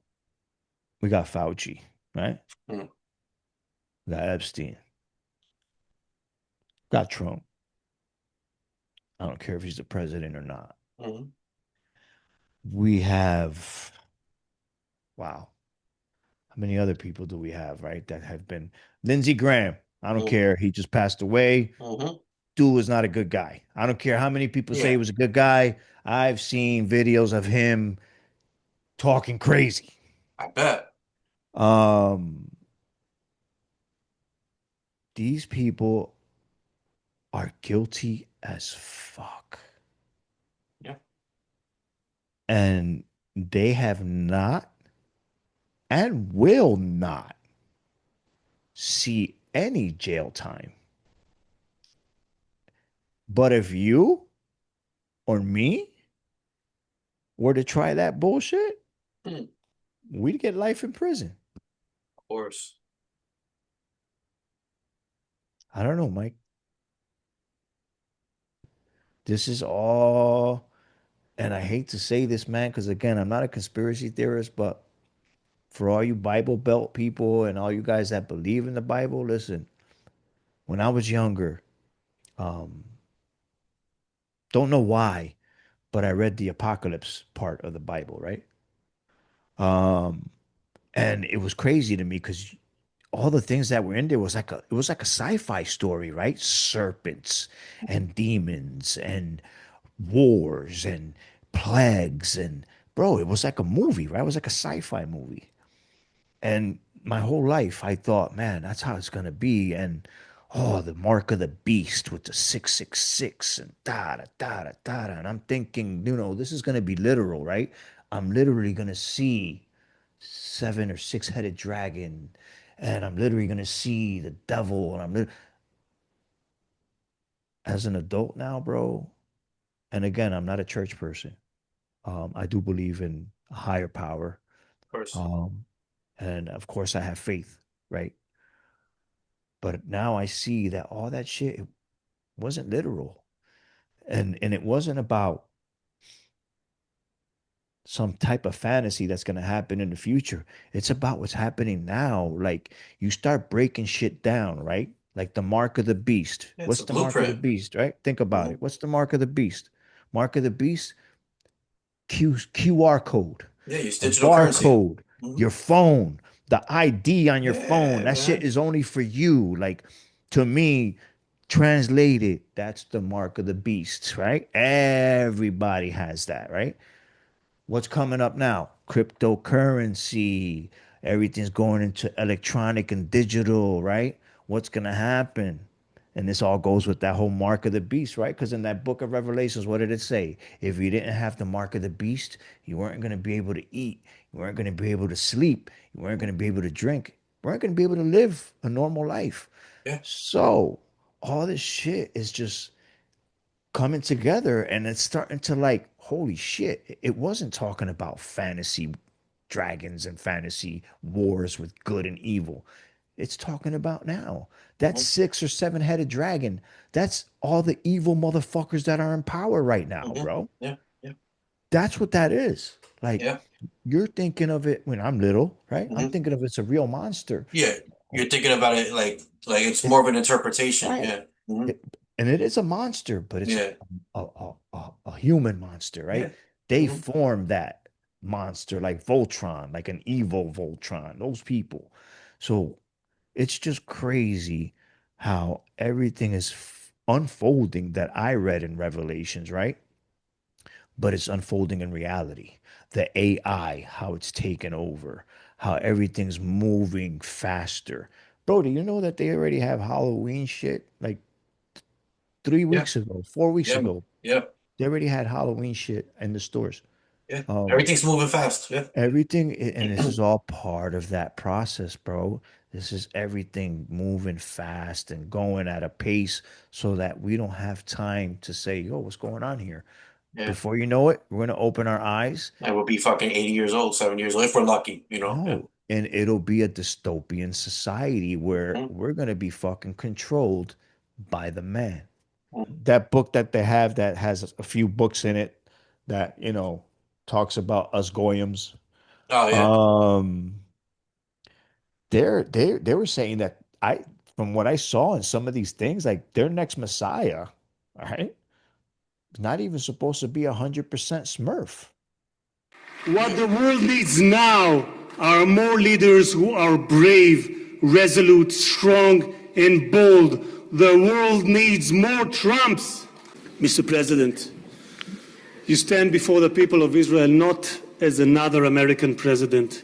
we got Fauci, right? Mm. We got Epstein, got Trump. I don't care if he's the president or not. Mhm. We have, wow, how many other people do we have, right? That have been Lindsey Graham. I don't Mhm. care. He just passed away. Mhm. Dude was not a good guy. I don't care how many people say he Yeah, was a good guy. I've seen videos of him talking crazy. I bet. Um, these people are guilty as fuck. Yeah. And they have not and will not see any jail time. But if you or me were to try that bullshit, Mm. we'd get life in prison. Of course. I don't know, Mike. This is all, and I hate to say this, man, because again, I'm not a conspiracy theorist, but for all you Bible Belt people and all you guys that believe in the Bible, listen, when I was younger, um, don't know why, but I read the apocalypse part of the Bible, right? Um, and it was crazy to me because all the things that were in there was like a sci-fi story, right? Serpents and demons and wars and plagues and bro, it was like a movie, right? It was like a sci-fi movie. And my whole life I thought, man, that's how it's gonna be. And oh, the mark of the beast with the 666 and da da da da da. And I'm thinking, this is gonna be literal, right? I'm literally gonna see seven or six-headed dragon, and I'm literally gonna see the devil. And as an adult now, bro. And again, I'm not a church person. I do believe in a higher power. Of course. Um, and of course, I have faith, right? But now I see that all that shit it wasn't literal, and it wasn't about some type of fantasy that's going to happen in the future. It's about what's happening now. Like you start breaking shit down, right? Like the mark of the beast. Yeah, it's What's a the mark of the blueprint. beast, right? Think about Mhm. it. What's the mark of the beast? Mark of the beast, QR code, Yeah, use a digital currency. barcode, Mhm. your phone, the ID on your phone. Yeah, That shit man. is only for you. Like to me, translated, that's the mark of the beast, right? Everybody has that, right? What's coming up now? Cryptocurrency. Everything's going into electronic and digital, right? What's going to happen? And this all goes with that whole mark of the beast, right? Because in that book of Revelations, what did it say? If you didn't have the mark of the beast, you weren't going to be able to eat. You weren't going to be able to sleep. You weren't going to be able to drink. You weren't going to be able to live a normal life. Yeah. So all this shit is just coming together and it's starting to like holy shit, it wasn't talking about fantasy dragons and fantasy wars with good and evil. It's talking about now that Mhm. six or seven headed dragon, that's all the evil motherfuckers that are in power right now, Mhm. bro. Yeah. Yeah. That's what that is. Like Yeah. you're thinking of it when I'm little, right? I'm Mhm. thinking of it's a real monster. Yeah. You're thinking about it like it's more It's of an interpretation. right. Yeah. Mhm. It, and it is a monster, but it's Yeah. a human monster, right? Yeah. They Mhm. form that monster like Voltron, like an evil Voltron, those people. So it's just crazy how everything is unfolding that I read in Revelations, right? But it's unfolding in reality. The AI, how it's taken over, how everything's moving faster. Bro, do you know that they already have Halloween shit? Like three Yeah. weeks ago, 4 weeks Yeah. ago, Yeah. they already had Halloween shit in the stores. Yeah. Um, Everything's moving fast. Yeah. and this is all part of that process, bro. This is everything moving fast and going at a pace so that we don't have time to say, yo, what's going on here? Yeah. Before you know it, we're gonna open our eyes. And we'll be fucking 80 years old, 7 years old, if we're lucky, Yeah. No, and it'll be a dystopian society where Mhm. we're gonna be fucking controlled by the man. Mhm. That book that they have that has a few books in it that talks about us goyams. Oh yeah. They were saying that from what I saw in some of these things, like their next Messiah, all right, is not even supposed to be 100% Smurf. What the world needs now are more leaders who are brave, resolute, strong, and bold. The world needs more Trumps. Mr. President, you stand before the people of Israel not as another American president,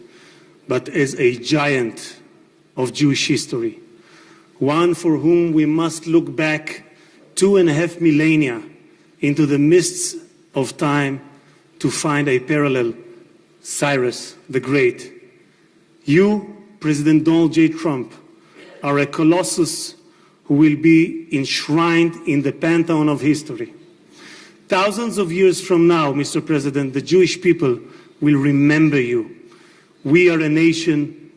but as a giant of Jewish history, one for whom we must look back 2.5 millennia into the mists of time to find a parallel, Cyrus the Great. You, President Donald J. Trump, are a colossus who will be enshrined in the pantheon of history. Thousands of years from now, Mr. President, the Jewish people will remember you. We are a nation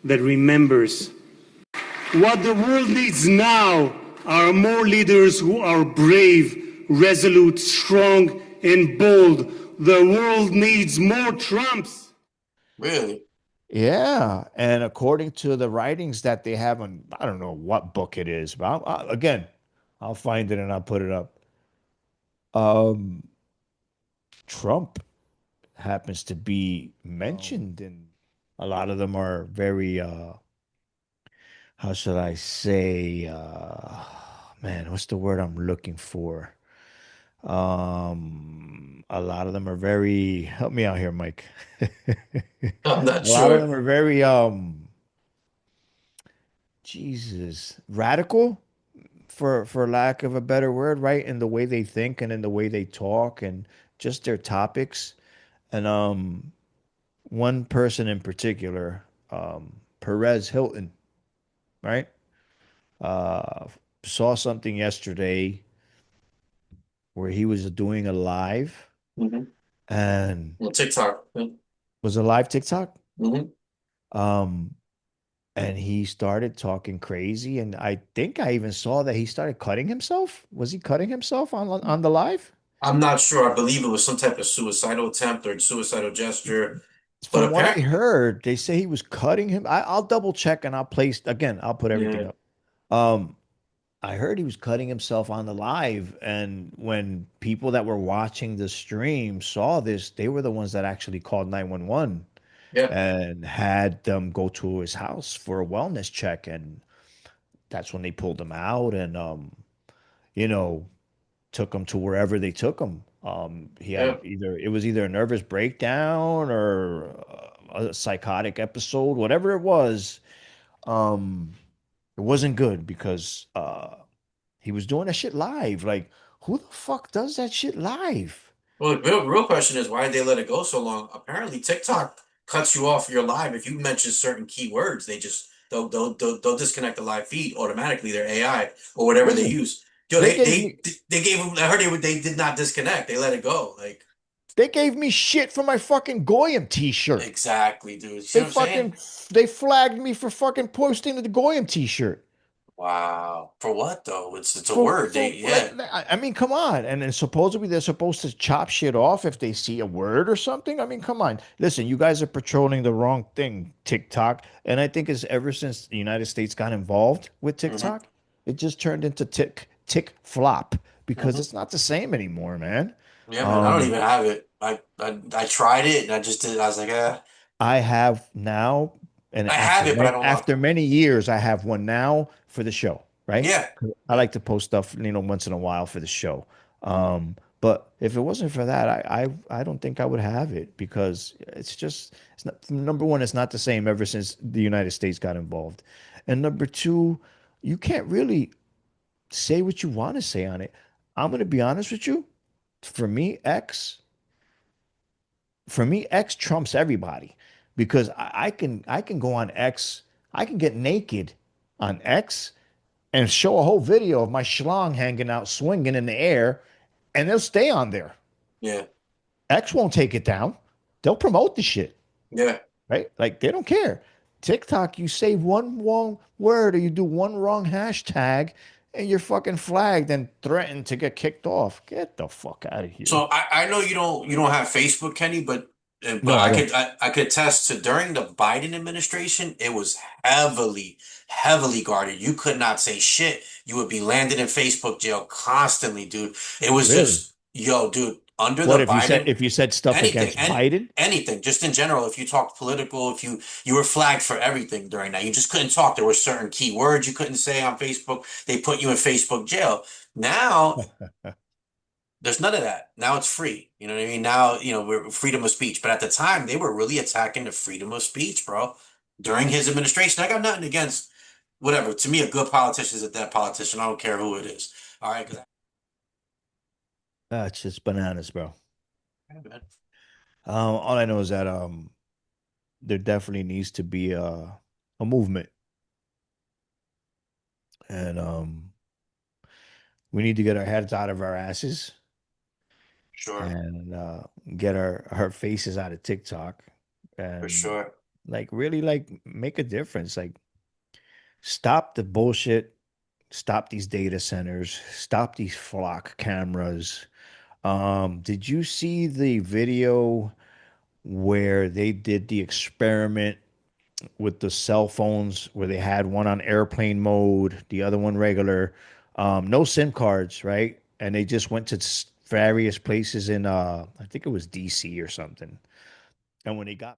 that remembers. What the world needs now are more leaders who are brave, resolute, strong, and bold. The world needs more Trumps. Really? Yeah, and according to the writings that they have on, I don't know what book it is, but again, I'll find it and I'll put it up. Um, Trump happens to be mentioned, and a lot of them are very, how should I say, man, what's the word I'm looking for? A lot of them are very, help me out here, Mike. I'm A not lot of sure. them are very, Jesus, radical for lack of a better word, right? In the way they think and in the way they talk and just their topics. And one person in particular, Perez Hilton, right? Uh saw something yesterday where he was doing a live Mm-hmm. and Well, TikTok. was a live TikTok. Mm-hmm. Um and he started talking crazy and I think I even saw that he started cutting himself. Was he cutting himself on the live? I'm not sure. I believe it was some type of suicidal attempt or suicidal gesture. But From what I apparently, heard, they say he was cutting him. I'll double check and I'll place again. I'll put everything yeah, up. I heard he was cutting himself on the live, and when people that were watching the stream saw this, they were the ones that actually called 911 yeah, and had them go to his house for a wellness check, and that's when they pulled him out and you know, took him to wherever they took him. He yeah. had it was either a nervous breakdown or a psychotic episode, whatever it was. Um, it wasn't good because he was doing that shit live. Like, who the fuck does that shit live? Well, the real question is why did they let it go so long? Apparently, TikTok cuts you off your live if you mention certain keywords. They'll disconnect the live feed automatically. Their AI or whatever they Listen, use. Yo, they gave me they gave them. I heard they did not disconnect. They let it go. Like they gave me shit for my fucking Goyim t-shirt. exactly, dude. You see They what I'm saying? fucking they flagged me for fucking posting the Goyim t-shirt. Wow. For what though? It's a For word. They for like yeah. I mean, come on. And then supposedly they're supposed to chop shit off if they see a word or something. I mean, come on. Listen, you guys are patrolling the wrong thing, TikTok. And I think it's ever since the United States got involved with Mm-hmm. TikTok, it just turned into tick flop because Mm-hmm. it's not the same anymore, man. Yeah, man. I don't Um, even have it. I tried it and I just did. I was like, I have now, and I have it, but I don't log after on. many years, I have one now for the show, right? Yeah. I like to post stuff, once in a while for the show. But if it wasn't for that, I don't think I would have it because it's not number one, it's not the same ever since the United States got involved. And number two, you can't really say what you want to say on it. I'm gonna be honest with you. For me, X X trumps everybody because I can go on X, I can get naked on X and show a whole video of my schlong hanging out, swinging in the air, and they'll stay on there. Yeah. X won't take it down. They'll promote the shit, Yeah. right? Like they don't care. TikTok, you say one wrong word or you do one wrong hashtag, and you're fucking flagged and threatened to get kicked off. Get the fuck out of here. So I know you don't have Facebook, Kenny, but No, I don't. I could attest to during the Biden administration, it was heavily guarded. You could not say shit. You would be landed in Facebook jail constantly, dude. It was Really? just, yo, dude, under What the Biden, if you said stuff anything, against Biden? anything, just in general. If you talked political, if you were flagged for everything during that, you just couldn't talk. There were certain key words you couldn't say on Facebook. They put you in Facebook jail. Now there's none of that. Now it's free. You know what I mean? Now, we're freedom of speech. But at the time, they were really attacking the freedom of speech, bro. During his administration, I got nothing against whatever. To me, a good politician is a dead politician. I don't care who it is. All right, It's just bananas, bro. All I know is that there definitely needs to be a movement, and we need to get our heads out of our asses sure, and get our faces out of TikTok for and sure. like really like make a difference. Like stop the bullshit, stop these data centers, stop these flock cameras. Did you see the video where they did the experiment with the cell phones where they had one on airplane mode, the other one regular, no SIM cards, right? And they just went to various places in I think it was DC or something. And when they got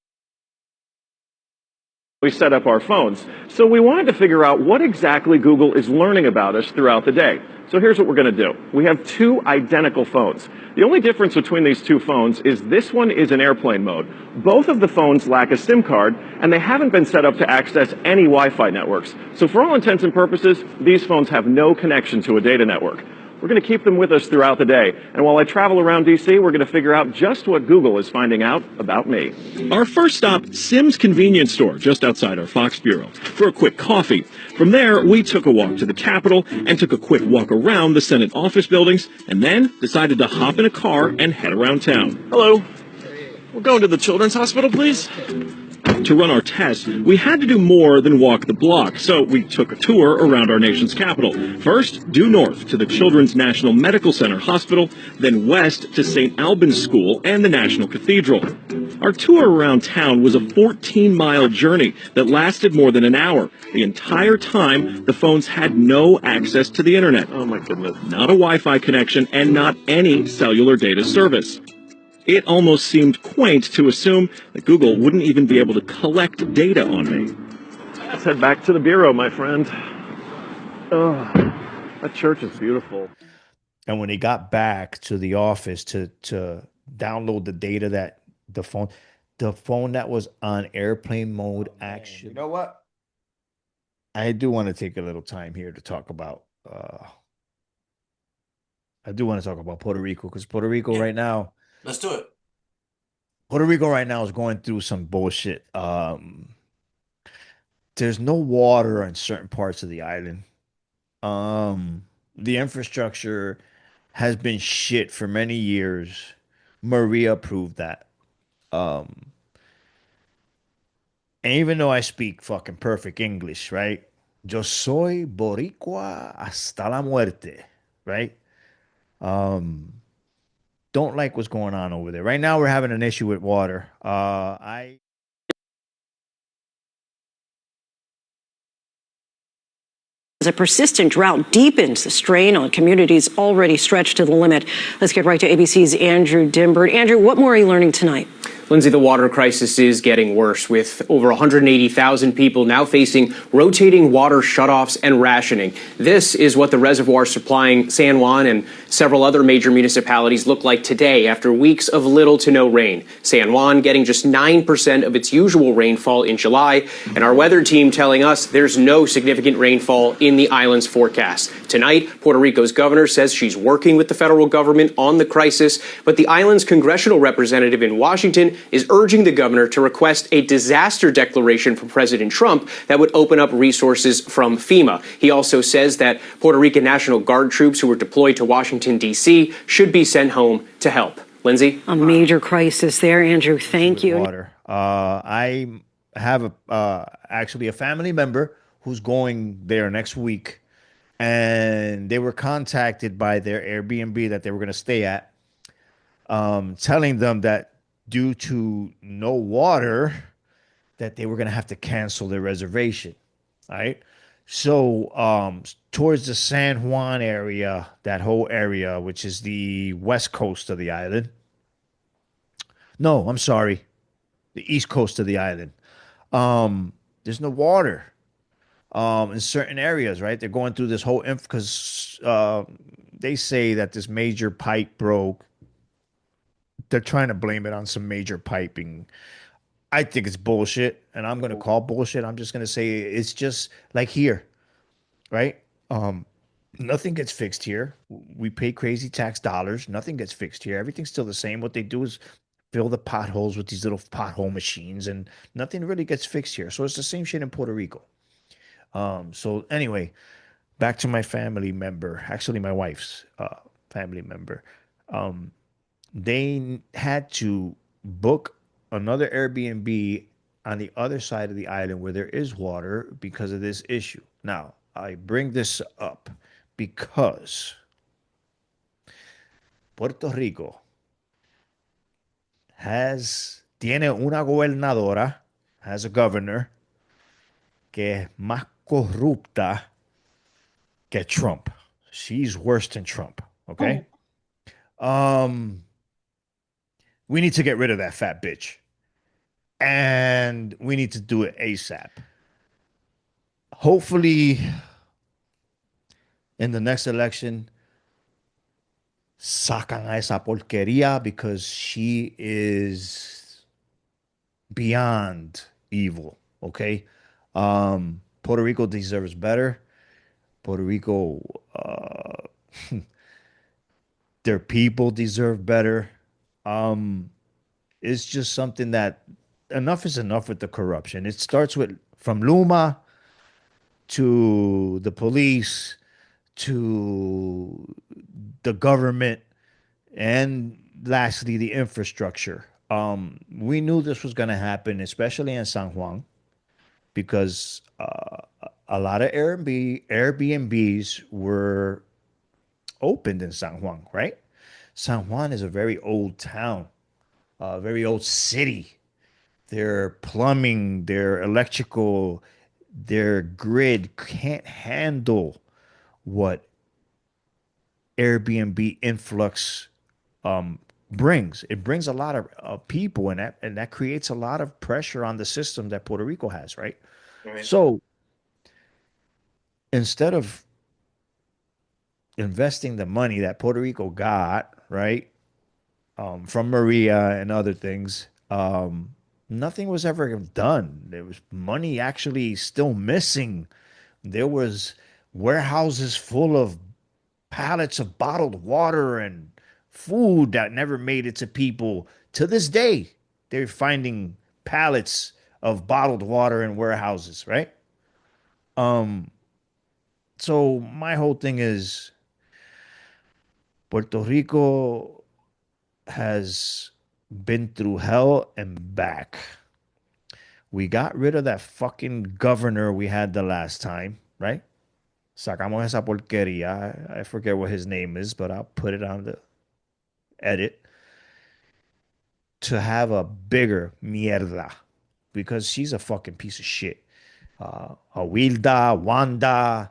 We set up our phones. So we wanted to figure out what exactly Google is learning about us throughout the day. So here's what we're going to do. We have two identical phones. The only difference between these two phones is this one is in airplane mode. Both of the phones lack a SIM card, and they haven't been set up to access any Wi-Fi networks. So for all intents and purposes, these phones have no connection to a data network. We're going to keep them with us throughout the day. And while I travel around DC, we're going to figure out just what Google is finding out about me. Our first stop, Sim's convenience store, just outside our Fox bureau, for a quick coffee. From there, we took a walk to the Capitol and took a quick walk around the Senate office buildings, and then decided to hop in a car and head around town. Hello. We're going to the Children's Hospital, please. To run our test, we had to do more than walk the block, so we took a tour around our nation's capital. First, due north to the Children's National Medical Center Hospital, then west to St. Albans School and the National Cathedral. Our tour around town was a 14-mile journey that lasted more than an hour. The entire time, the phones had no access to the internet. Oh my goodness. Not a Wi-Fi connection and not any cellular data service. It almost seemed quaint to assume that Google wouldn't even be able to collect data on me. Let's head back to the bureau, my friend. Oh, that church is beautiful. And when they got back to the office to download the data that the phone that was on airplane mode actually. You know what? I do want to take a little time here to talk about I do want to talk about Puerto Rico because Puerto Rico right now. Let's do it. Puerto Rico right now is going through some bullshit. There's no water on certain parts of the island. The infrastructure has been shit for many years. Maria proved that. And even though I speak fucking perfect English, right? Yo soy boricua hasta la muerte, right? Don't like what's going on over there. Right now, we're having an issue with water. As a persistent drought deepens the strain on communities already stretched to the limit. Let's get right to ABC's Andrew Dimbert. Andrew, what more are you learning tonight? Lindsay, the water crisis is getting worse, with over 180,000 people now facing rotating water shutoffs and rationing. This is what the reservoir supplying San Juan and several other major municipalities look like today after weeks of little to no rain. San Juan getting just 9% of its usual rainfall in July, and our weather team telling us there's no significant rainfall in the island's forecast. Tonight, Puerto Rico's governor says she's working with the federal government on the crisis, but the island's congressional representative in Washington is urging the governor to request a disaster declaration from President Trump that would open up resources from FEMA. He also says that Puerto Rican National Guard troops who were deployed to Washington, D.C. should be sent home to help. Lindsay? A major crisis there, Andrew. Thank you. Water. I have actually a family member who's going there next week and they were contacted by their Airbnb that they were going to stay at, telling them that due to no water, that they were going to have to cancel their reservation. Right. So, towards the San Juan area, that whole area, which is the west coast of the island. No, I'm sorry, the east coast of the island. There's no water in certain areas, right? They're going through this whole because they say that this major pipe broke. They're trying to blame it on some major piping. I think it's bullshit, and I'm going to call bullshit. I'm just going to say it's just like here, right? Um, Nothing gets fixed here. We pay crazy tax dollars. Nothing gets fixed here. Everything's still the same. What they do is fill the potholes with these little pothole machines, and nothing really gets fixed here. So it's the same shit in Puerto Rico. So anyway, back to my family member, actually my wife's family member. Um, they had to book another Airbnb on the other side of the island where there is water because of this issue. Now, I bring this up because Puerto Rico tiene una gobernadora, has a governor que es más corrupta que Trump. She's worse than Trump. Okay. Um, we need to get rid of that fat bitch. And we need to do it ASAP. Hopefully, in the next election, sacan a esa porquería because she is beyond evil. Okay. Puerto Rico deserves better. Puerto Rico, their people deserve better. Um, it's just something that enough is enough with the corruption. It starts with from Luma to the police to the government and lastly the infrastructure. We knew this was going to happen, especially in San Juan, because a lot of Airbnbs were opened in San Juan, right? San Juan is a very old town, a very old city. Their plumbing, their electrical, their grid can't handle what Airbnb influx brings. It brings a lot of people, and that creates a lot of pressure on the system that Puerto Rico has, right? Right. So instead of investing the money that Puerto Rico got, right, from Maria and other things, nothing was ever done. There was money actually still missing. There was warehouses full of pallets of bottled water and food that never made it to people. To this day, they're finding pallets of bottled water in warehouses, right? Um, so my whole thing is Puerto Rico has been through hell and back. We got rid of that fucking governor we had the last time, right? Sacamos esa porquería. I forget what his name is, but I'll put it on the edit to have a bigger mierda because she's a fucking piece of shit. Awilda, Wanda,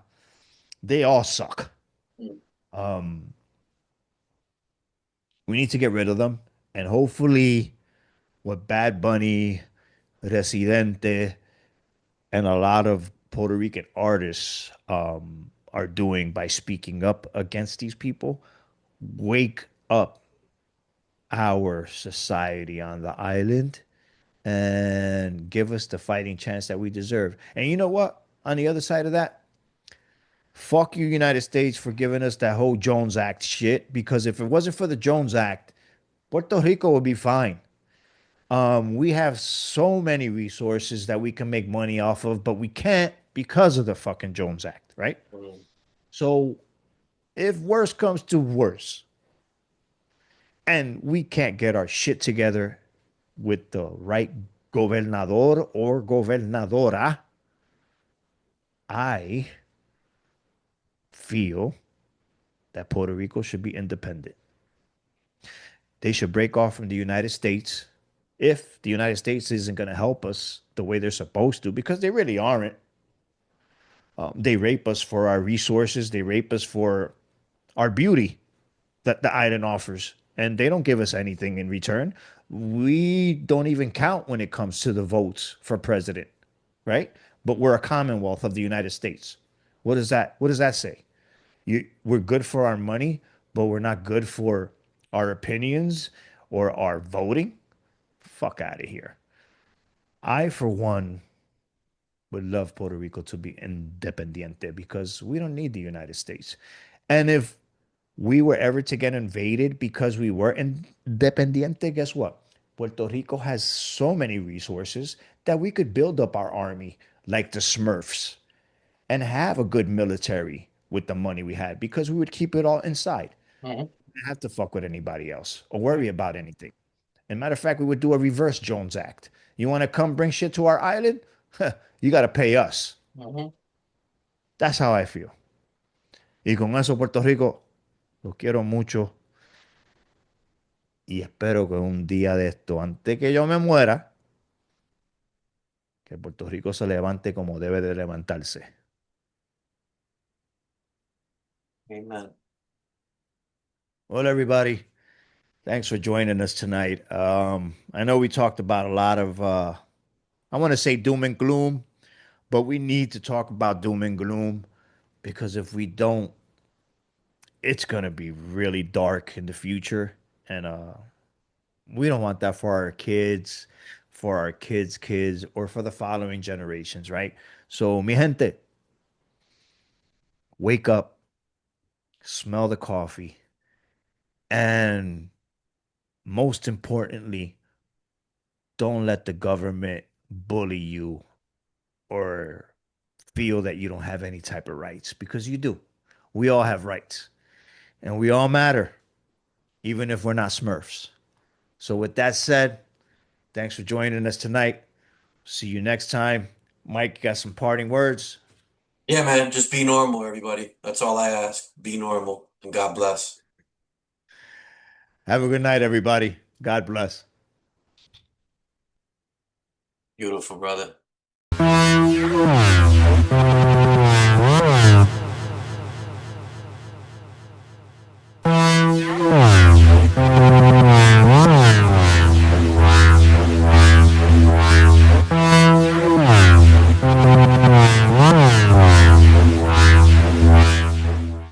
they all suck. Um, we need to get rid of them, and hopefully, what Bad Bunny, Residente, and a lot of Puerto Rican artists are doing by speaking up against these people, wake up our society on the island and give us the fighting chance that we deserve. And you know what? On the other side of that, fuck you, United States, for giving us that whole Jones Act shit. Because if it wasn't for the Jones Act, Puerto Rico would be fine. We have so many resources that we can make money off of, but we can't because of the fucking Jones Act, right? So if worse comes to worse, and we can't get our shit together with the right gobernador or gobernadora, I feel that Puerto Rico should be independent. They should break off from the United States if the United States isn't going to help us the way they're supposed to, because they really aren't. They rape us for our resources, they rape us for our beauty that the island offers, and they don't give us anything in return. We don't even count when it comes to the votes for president, right? But we're a commonwealth of the United States. What does that say? We're good for our money, but we're not good for our opinions or our voting. Fuck out of here. I, for one, would love Puerto Rico to be independiente because we don't need the United States. And if we were ever to get invaded because we were independiente, guess what? Puerto Rico has so many resources that we could build up our army like the Smurfs and have a good military with the money we had because we would keep it all inside. We didn't have to fuck with anybody else or worry about anything. As a matter of fact, we would do a reverse Jones Act. You want to come bring shit to our island? You got to pay us. That's how I feel. Y con eso, Puerto Rico, los quiero mucho. Y espero que un día de esto, antes que yo me muera, que Puerto Rico se levante como debe de levantarse. Amen. Well, everybody, thanks for joining us tonight. I know we talked about a lot of, I want to say doom and gloom, but we need to talk about doom and gloom because if we don't, it's going to be really dark in the future. And we don't want that for our kids, for our kids' kids, or for the following generations, right? So, mi gente, wake up, smell the coffee, and most importantly, don't let the government bully you or feel that you don't have any type of rights because you do. We all have rights and we all matter, even if we're not Smurfs. So, with that said, thanks for joining us tonight. See you next time. Mike, got some parting words? Yeah, man, just be normal, everybody. That's all I ask. Be normal, and God bless. Have a good night, everybody. God bless. Beautiful, brother.